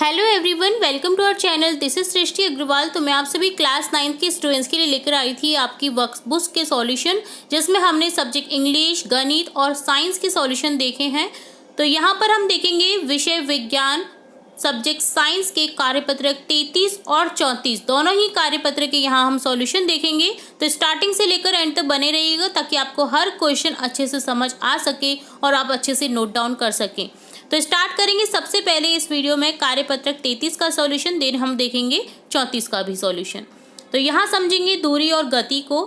Hello everyone, welcome to our channel. This is Srishti Agarwal. तो मैं आप सभी क्लास 9th के स्टूडेंट्स के लिए लेकर आई थी आपकी वर्कबुक्स के सॉल्यूशन, जिसमें हमने सब्जेक्ट इंग्लिश, गणित और साइंस के सॉल्यूशन देखे हैं। तो यहाँ पर हम देखेंगे विषय विज्ञान सब्जेक्ट साइंस के कार्यपत्रक 33 और 34 दोनों ही कार्यपत्र के यहाँ हम सॉल्यूशन देखेंगे। तो स्टार्टिंग से लेकर एंड तक बने रहिएगा ताकि आपको हर क्वेश्चन अच्छे से समझ आ सके और आप अच्छे से नोट डाउन कर सकें। तो स्टार्ट करेंगे सबसे पहले इस वीडियो में कार्यपत्रक 33 का सॉल्यूशन, देन हम देखेंगे 34 का भी सॉल्यूशन। तो यहाँ समझेंगे दूरी और गति को।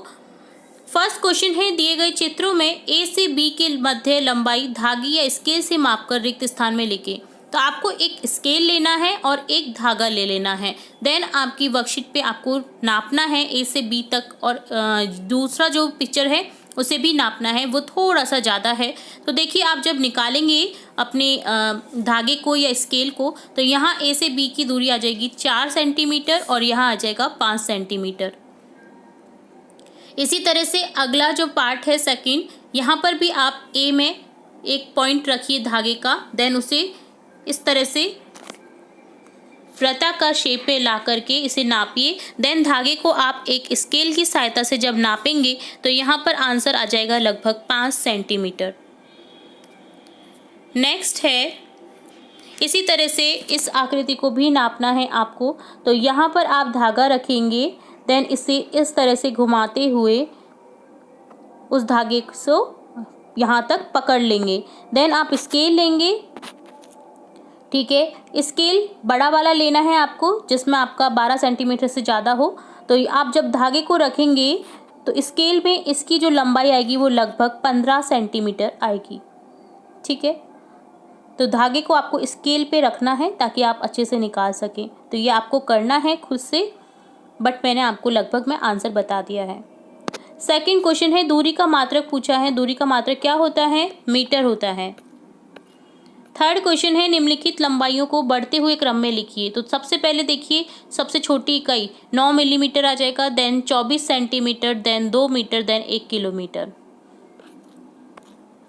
फर्स्ट क्वेश्चन है, दिए गए चित्रों में ए से बी के मध्य लंबाई धागे या स्केल से मापकर रिक्त स्थान में लिखें। तो आपको एक स्केल लेना है और एक धागा ले लेना है। देन आपकी वर्कशीट पे आपको नापना है ए से बी तक, और दूसरा जो पिक्चर है उसे भी नापना है, वो थोड़ा सा ज़्यादा है। तो देखिए, आप जब निकालेंगे अपने धागे को या स्केल को, तो यहाँ ए से बी की दूरी आ जाएगी 4 सेंटीमीटर और यहाँ आ जाएगा 5 सेंटीमीटर। इसी तरह से अगला जो पार्ट है सेकंड, यहाँ पर भी आप ए में एक पॉइंट रखिए धागे का, देन उसे इस तरह से वृत्ताकार शेप पे ला करके इसे नापिए। देन धागे को आप एक स्केल की सहायता से जब नापेंगे तो यहाँ पर आंसर आ जाएगा लगभग 5 सेंटीमीटर। नेक्स्ट है, इसी तरह से इस आकृति को भी नापना है आपको। तो यहाँ पर आप धागा रखेंगे, देन इसे इस तरह से घुमाते हुए उस धागे को यहाँ तक पकड़ लेंगे। देन आप स्केल लेंगे, ठीक है। स्केल बड़ा वाला लेना है आपको, जिसमें आपका 12 सेंटीमीटर से ज़्यादा हो। तो आप जब धागे को रखेंगे तो स्केल में इसकी जो लंबाई आएगी वो लगभग 15 सेंटीमीटर आएगी, ठीक है। तो धागे को आपको स्केल पे रखना है ताकि आप अच्छे से निकाल सकें। तो ये आपको करना है खुद से, बट मैंने आपको लगभग में आंसर बता दिया है। सेकंड क्वेश्चन है, दूरी का मात्रक पूछा है। दूरी का मात्रक क्या होता है? मीटर होता है। थर्ड क्वेश्चन है, निम्नलिखित लंबाइयों को बढ़ते हुए क्रम में लिखिए। तो सबसे पहले देखिए, सबसे छोटी इकाई 9 मिलीमीटर आ जाएगा, then 24 centimetre, then 2 metre, then 1 kilometre.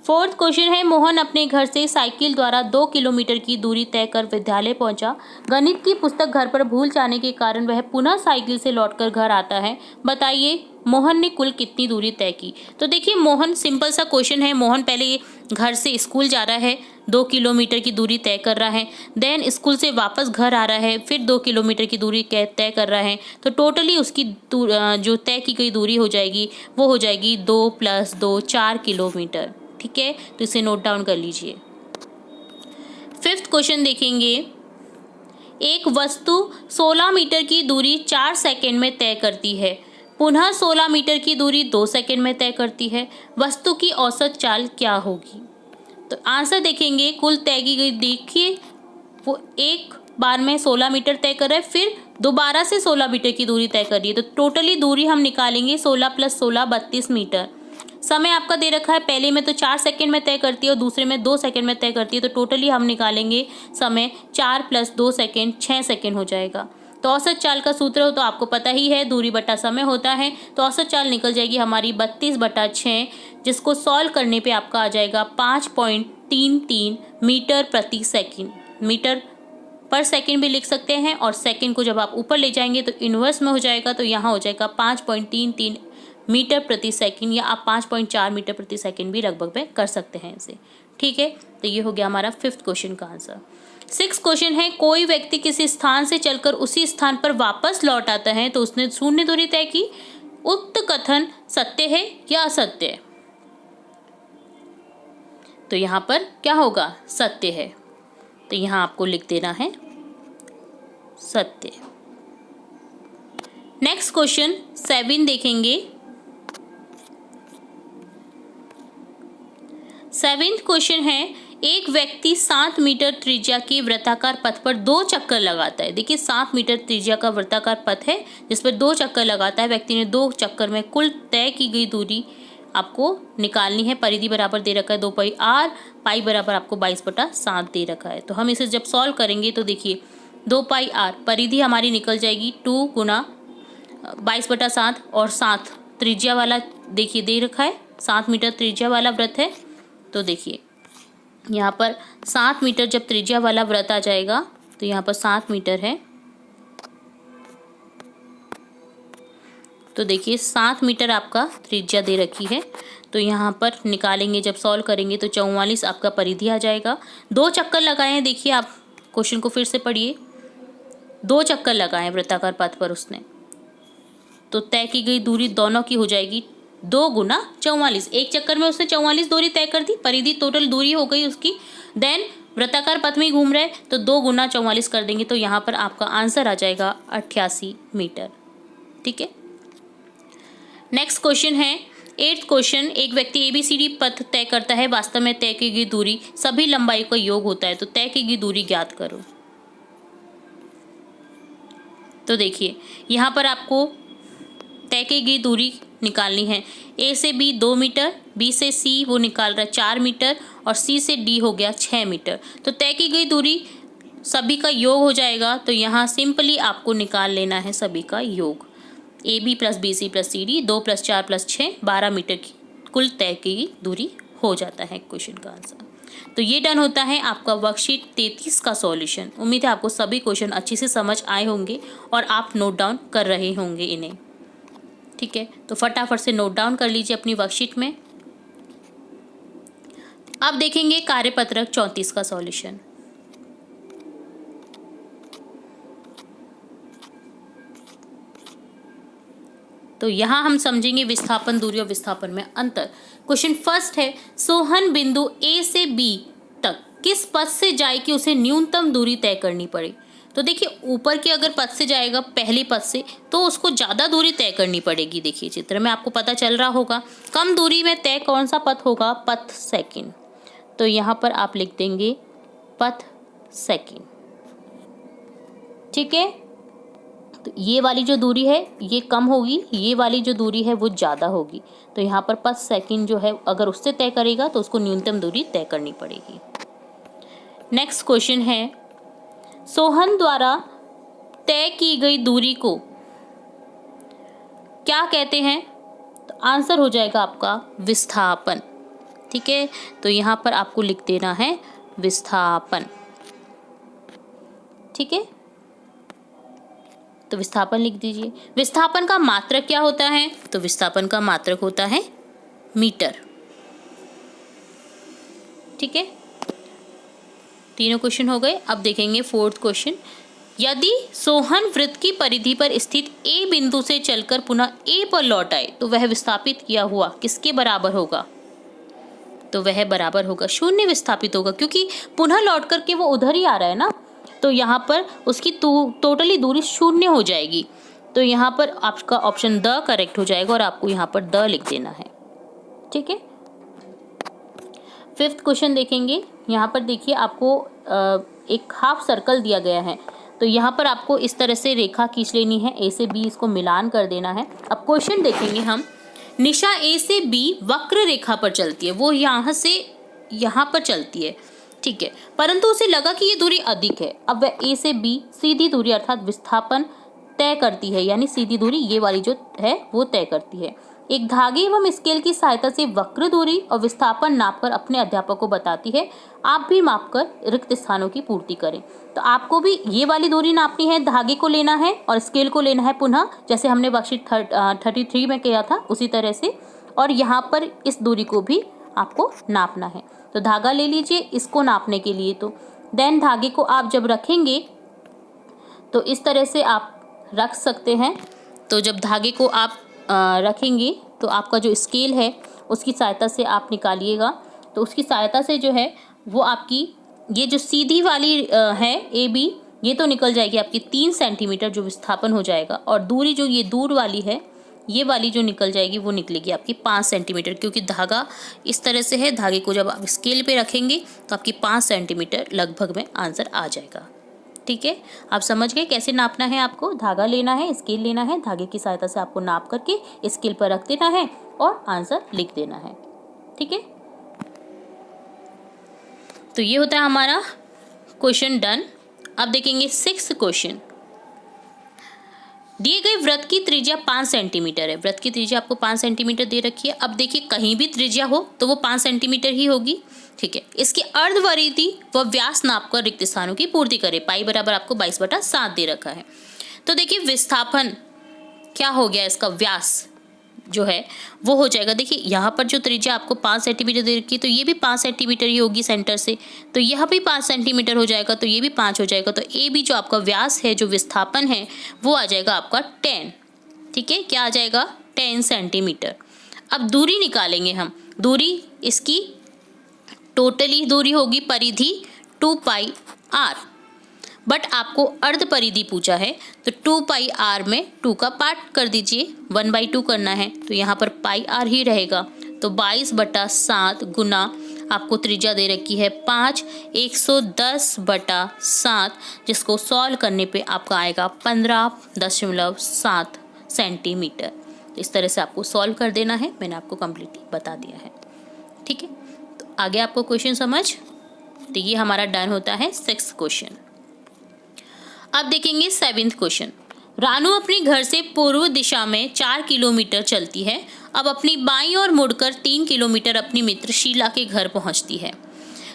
Fourth question है, मोहन अपने घर से साइकिल द्वारा 2 किलोमीटर की दूरी तय कर विद्यालय पहुंचा। गणित की पुस्तक घर पर भूल जाने के कारण वह पुनः साइकिल से लौटकर घर आता है। बताइए मोहन ने कुल कितनी दूरी तय की। तो देखिए, मोहन, सिंपल सा क्वेश्चन है। मोहन पहले घर से स्कूल जा रहा है, 2 किलोमीटर की दूरी तय कर रहा है। देन स्कूल से वापस घर आ रहा है, फिर 2 किलोमीटर की दूरी तय कर रहा है। तो टोटली उसकी जो तय की गई दूरी हो जाएगी वो हो जाएगी 2 + 2 4 किलोमीटर, ठीक है। तो इसे नोट डाउन कर लीजिए। फिफ्थ क्वेश्चन देखेंगे, एक वस्तु 16 मीटर की दूरी 4 सेकंड में तय करती है, पुनः 16 मीटर की दूरी 2 सेकंड में तय करती है। वस्तु की औसत चाल क्या होगी? तो आंसर देखेंगे, कुल तय की गई, देखिए वो एक बार में 16 मीटर तय कर रहा है, फिर दोबारा से 16 मीटर की दूरी तय कर रही है। तो टोटली दूरी हम निकालेंगे 16 + 16 32 मीटर। समय आपका दे रखा है, पहले में तो 4 सेकंड में तय करती है और दूसरे में 2 सेकंड में तय करती है। तो टोटली हम निकालेंगे समय 4 + 2 सेकंड, 6 सेकंड हो जाएगा। तो औसत चाल का सूत्र हो तो आपको पता ही है, दूरी बटा समय होता है। तो औसत चाल निकल जाएगी हमारी 32/6, जिसको सॉल्व करने पे आपका आ जाएगा 5.33 मीटर प्रति सेकंड। मीटर पर सेकंड भी लिख सकते हैं, और सेकंड को जब आप ऊपर ले जाएंगे तो इन्वर्स में हो जाएगा। तो यहाँ हो जाएगा 5.33 मीटर प्रति सेकंड, या आप 5.4 मीटर प्रति सेकंड भी लगभग में कर सकते हैं इसे, ठीक है। तो ये हो गया हमारा फिफ्थ क्वेश्चन का आंसर। सिक्स क्वेश्चन है, कोई व्यक्ति किसी स्थान से चलकर उसी स्थान पर वापस लौट आता है तो उसने 0 दूरी तय की। उक्त कथन सत्य है या असत्य है? तो यहाँ पर क्या होगा? सत्य है। तो यहाँ आपको लिख देना है सत्य। नेक्स्ट क्वेश्चन 7 देखेंगे। 7th क्वेश्चन है, एक व्यक्ति 7 मीटर त्रिज्या के वृत्ताकार पथ पर 2 चक्कर लगाता है। देखिए, 7 मीटर त्रिज्या का वृत्ताकार पथ है जिस पर 2 चक्कर लगाता है। व्यक्ति ने 2 चक्कर में कुल तय की गई दूरी आपको निकालनी है। परिधि बराबर दे रखा है 2πr, पाई बराबर आपको 22/7 दे रखा है। तो हम इसे जब सॉल्व करेंगे तो देखिए, 2πr परिधि हमारी निकल जाएगी 2 × 22/7, और 7 त्रिज्या वाला देखिए दे रखा है, 7 मीटर त्रिज्या वाला वृत्त है। तो देखिए यहाँ पर 7 मीटर जब त्रिज्या वाला वृत्त आ जाएगा तो तो यहाँ पर 7 मीटर है। तो देखिए 7 मीटर आपका त्रिज्या दे रखी है। तो यहाँ पर निकालेंगे, जब सॉल्व करेंगे तो 44 आपका परिधि आ जाएगा। 2 चक्कर लगाए हैं, देखिए आप क्वेश्चन को फिर से पढ़िए। 2 चक्कर लगाए वृत्ताकार पथ पर उसने, तो तय की गई दूरी दोनों की हो जाएगी 2 गुना 44। एक चक्कर में उसने 44 दूरी तय कर दी, परिधि टोटल दूरी हो गई उसकी। देन वृत्ताकार पथ में ही घूम रहे, तो 2 गुना 44 कर देंगे, तो यहाँ पर आपका आंसर आ जाएगा 88 मीटर। ठीक है। नेक्स्ट क्वेश्चन है 8th क्वेश्चन। एक व्यक्ति ABCD पथ तय करता है, वास्तव में तय की गई दूरी सभी लंबाई का योग होता है, तो तय की गई दूरी ज्ञात करो। तो देखिए यहाँ पर आपको तय की गई दूरी निकालनी है। A से B 2 मीटर, B से C वो निकाल रहा है 4 मीटर, और C से D हो गया 6 मीटर। तो तय की गई दूरी सभी का योग हो जाएगा, तो यहाँ सिंपली आपको निकाल लेना है सभी का योग। AB + BC + CD 2 + 4 + 6 12 मीटर की कुल तय की दूरी हो जाता है क्वेश्चन का आंसर। तो ये डन होता है आपका वर्कशीट 33 का सॉल्यूशन। उम्मीद है आपको सभी क्वेश्चन अच्छे से समझ आए होंगे और आप नोट डाउन कर रहे होंगे इन्हें। ठीक है, तो फटाफट से नोट डाउन कर लीजिए अपनी वर्कशीट में। अब देखेंगे कार्यपत्रक 34 का सॉल्यूशन। तो यहाँ हम समझेंगे विस्थापन दूरी और विस्थापन में अंतर। क्वेश्चन फर्स्ट है, सोहन बिंदु A से B तक किस पथ से जाए कि उसे न्यूनतम दूरी तय करनी पड़े। तो देखिए ऊपर के अगर पथ से जाएगा, पहले पथ से, तो उसको ज़्यादा दूरी तय करनी पड़ेगी। देखिए चित्र में आपको पता चल रहा होगा। कम दूरी में तय कौन सा पथ होगा, पथ सेकंड। तो यहाँ पर आप लिख देंगे पथ सेकंड। ठीक है, तो ये वाली जो दूरी है ये कम होगी, ये वाली जो दूरी है वो ज़्यादा होगी। तो यहाँ पर पथ सेकंड जो है अगर उससे तय करेगा तो उसको न्यूनतम दूरी तय करनी पड़ेगी। नेक्स्ट क्वेश्चन है, सोहन द्वारा तय की गई दूरी को क्या कहते हैं। तो आंसर हो जाएगा आपका विस्थापन। ठीक है, तो यहाँ पर आपको लिख देना है विस्थापन। ठीक है, तो विस्थापन लिख दीजिए। विस्थापन का मात्रक क्या होता है, तो विस्थापन का मात्रक होता है मीटर। ठीक है, तीनों क्वेश्चन हो गए। अब देखेंगे 4th क्वेश्चन। यदि सोहन वृत्त की परिधि पर स्थित A बिंदु से चलकर पुनः A पर लौट आए तो वह विस्थापित किया हुआ किसके बराबर होगा। तो वह बराबर होगा 0 विस्थापित होगा, क्योंकि पुनः लौट करके वो उधर ही आ रहा है ना। तो यहाँ पर उसकी टोटली दूरी 0 हो जाएगी। तो यहाँ पर आपका ऑप्शन द करेक्ट हो जाएगा और आपको यहाँ पर द लिख देना है। ठीक है, 5th क्वेश्चन देखेंगे। यहाँ पर देखिए आपको एक हाफ सर्कल दिया गया है। तो यहाँ पर आपको इस तरह से रेखा खींच लेनी है, A से B इसको मिलान कर देना है। अब क्वेश्चन देखेंगे हम। निशा A से B वक्र रेखा पर चलती है, वो यहाँ से यहाँ पर चलती है। ठीक है, परंतु उसे लगा कि ये दूरी अधिक है। अब वह A से B सीधी दूरी अर्थात विस्थापन तय करती है, यानी सीधी दूरी ये वाली जो है वो तय करती है। एक धागे एवं स्केल की सहायता से वक्र दूरी और विस्थापन नापकर अपने अध्यापक को बताती है। आप भी मापकर रिक्त स्थानों की पूर्ति करें। तो आपको भी ये वाली दूरी नापनी है, धागे को लेना है और स्केल को लेना है पुनः, जैसे हमने वर्कशीट 33 में किया था उसी तरह से। और यहाँ पर इस दूरी को भी आपको नापना है। तो धागा ले लीजिए इसको नापने के लिए। तो देन धागे को आप जब रखेंगे तो इस तरह से आप रख सकते हैं। तो जब धागे को आप रखेंगे तो आपका जो स्केल है उसकी सहायता से आप निकालिएगा। तो उसकी सहायता से जो है वो आपकी ये जो सीधी वाली है AB, ये तो निकल जाएगी आपकी 3 सेंटीमीटर जो विस्थापन हो जाएगा। और दूरी जो ये दूर वाली है, ये वाली जो निकल जाएगी वो निकलेगी आपकी 5 सेंटीमीटर, क्योंकि धागा इस तरह से है। धागे को जब आप स्केल पे रखेंगे तो आपकी 5 सेंटीमीटर लगभग में आंसर आ जाएगा। ठीक है, आप समझ गए कैसे नापना है। आपको धागा लेना है, स्केल लेना है, धागे की सहायता से आपको नाप करके स्केल पर रख देना है और आंसर लिख देना है। ठीक है, तो ये होता है हमारा क्वेश्चन डन। अब देखेंगे 6th क्वेश्चन। दिए गए वृत्त की त्रिज्या 5 सेंटीमीटर है। वृत्त की त्रिज्या आपको 5 सेंटीमीटर दे रखी है। अब देखिए कहीं भी त्रिज्या हो तो वो 5 सेंटीमीटर ही होगी। ठीक है। इसकी अर्धपरिधि व व्यास नाप कर रिक्त स्थानों की पूर्ति करे। पाई बराबर आपको 22/7 दे रखा है। तो देखिए विस्थापन क्या हो गया, इसका व्यास जो है वो हो जाएगा। देखिए यहाँ पर जो त्रिज्या आपको 5 सेंटीमीटर दे रखी है, तो ये भी 5 सेंटीमीटर ही होगी सेंटर से, तो यह भी 5 सेंटीमीटर हो जाएगा, तो ये भी 5 हो जाएगा। तो ए भी जो आपका व्यास है, जो विस्थापन है, वो आ जाएगा आपका 10। ठीक है, क्या आ जाएगा, 10 सेंटीमीटर। अब दूरी निकालेंगे हम। दूरी इसकी टोटली दूरी होगी परिधि 2πr, बट आपको अर्ध परिधि पूछा है, तो 2πr में 2 का पार्ट कर दीजिए, 1/2 करना है, तो यहाँ पर πr ही रहेगा। तो 22/7 गुना आपको त्रिज्या दे रखी है 5, 110/7, जिसको सॉल्व करने पे आपका आएगा 15.7 सेंटीमीटर। इस तरह से आपको सॉल्व कर देना है, मैंने आपको कम्प्लीटली बता दिया है। ठीक है, तो आगे आपको क्वेश्चन समझ, तो ये हमारा डन होता है 6th क्वेश्चन। अब देखेंगे 7th क्वेश्चन। रानू अपने घर से पूर्व दिशा में 4 किलोमीटर चलती है। अब अपनी बाईं ओर मुड़कर 3 किलोमीटर अपनी मित्र शीला के घर पहुंचती है।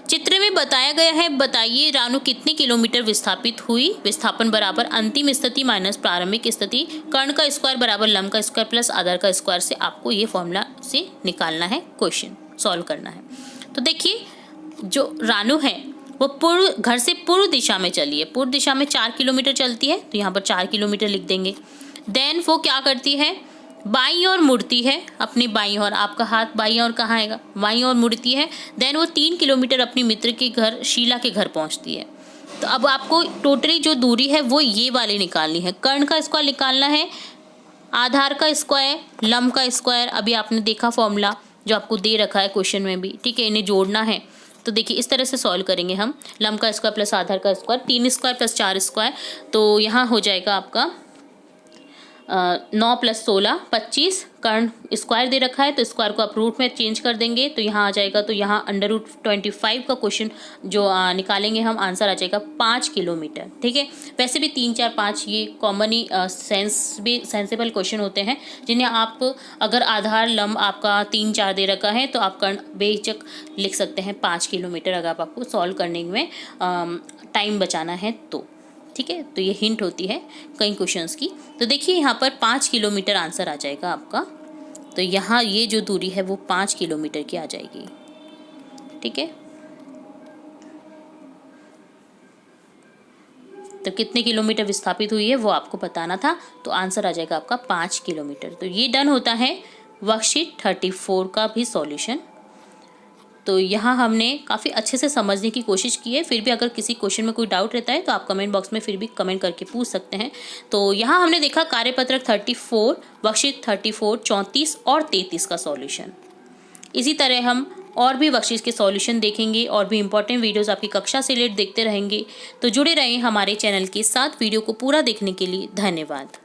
चित्र में बताया गया है, बताइए रानू कितने किलोमीटर विस्थापित हुई। विस्थापन बराबर अंतिम स्थिति माइनस प्रारंभिक स्थिति, कर्ण का स्क्वायर बराबर लंब का स्क्वायर प्लस आधार का स्क्वायर से आपको ये फॉर्मूला से निकालना है, क्वेश्चन सॉल्व करना है। तो देखिए जो रानू है वो घर से पूर्व दिशा में चली है। पूर्व दिशा में 4 किलोमीटर चलती है, तो यहाँ पर 4 किलोमीटर लिख देंगे। देन वो क्या करती है, बाईं ओर मुड़ती है, अपनी बाईं ओर, आपका हाथ बाईं ओर कहाँ आएगा, बाईं ओर मुड़ती है। देन वो 3 किलोमीटर अपनी मित्र के घर शीला के घर पहुँचती है। तो अब आपको टोटली जो दूरी है वो ये वाली निकालनी है। कर्ण का स्क्वायर निकालना है, आधार का स्क्वायर, लंब का स्क्वायर, अभी आपने देखा फॉर्मूला जो आपको दे रखा है क्वेश्चन में भी। ठीक है, इन्हें जोड़ना है। तो देखिए इस तरह से सॉल्व करेंगे हम। लंब का स्क्वायर प्लस आधार का स्क्वायर, 3 स्क्वायर प्लस 4 स्क्वायर, तो यहाँ हो जाएगा आपका 9 + 16 25। कर्ण स्क्वायर दे रखा है, तो स्क्वायर को आप रूट में चेंज कर देंगे, तो यहाँ आ जाएगा। तो यहाँ √25 का क्वेश्चन जो निकालेंगे हम, आंसर आ जाएगा 5 किलोमीटर। ठीक है, वैसे भी 3, 4, 5 ये कॉमन ही सेंसेबल क्वेश्चन होते हैं, जिन्हें आप अगर आधार लंब आपका 3, 4 दे रखा है, तो आप कर्ण बेहिचक लिख सकते हैं 5 किलोमीटर, अगर आपको सॉल्व करने में टाइम बचाना है तो। ठीक है, तो ये हिंट होती है कई क्वेश्चंस की। तो देखिए यहाँ पर 5 किलोमीटर आंसर आ जाएगा आपका। तो यहाँ ये जो दूरी है वो 5 किलोमीटर की आ जाएगी। ठीक है, तो कितने किलोमीटर विस्थापित हुई है वो आपको बताना था, तो आंसर आ जाएगा आपका 5 किलोमीटर। तो ये डन होता है वर्कशीट 34 का भी सॉल्यूशन। तो यहाँ हमने काफ़ी अच्छे से समझने की कोशिश की है। फिर भी अगर किसी क्वेश्चन में कोई डाउट रहता है तो आप कमेंट बॉक्स में फिर भी कमेंट करके पूछ सकते हैं। तो यहाँ हमने देखा कार्यपत्रक 34, वर्कशीट 34, 34 और 33 का सॉल्यूशन। इसी तरह हम और भी वर्कशीट के सॉल्यूशन देखेंगे और भी इंपॉर्टेंट वीडियोस आपकी कक्षा से रिलेटेड देखते रहेंगे। तो जुड़े रहें हमारे चैनल के साथ। वीडियो को पूरा देखने के लिए धन्यवाद।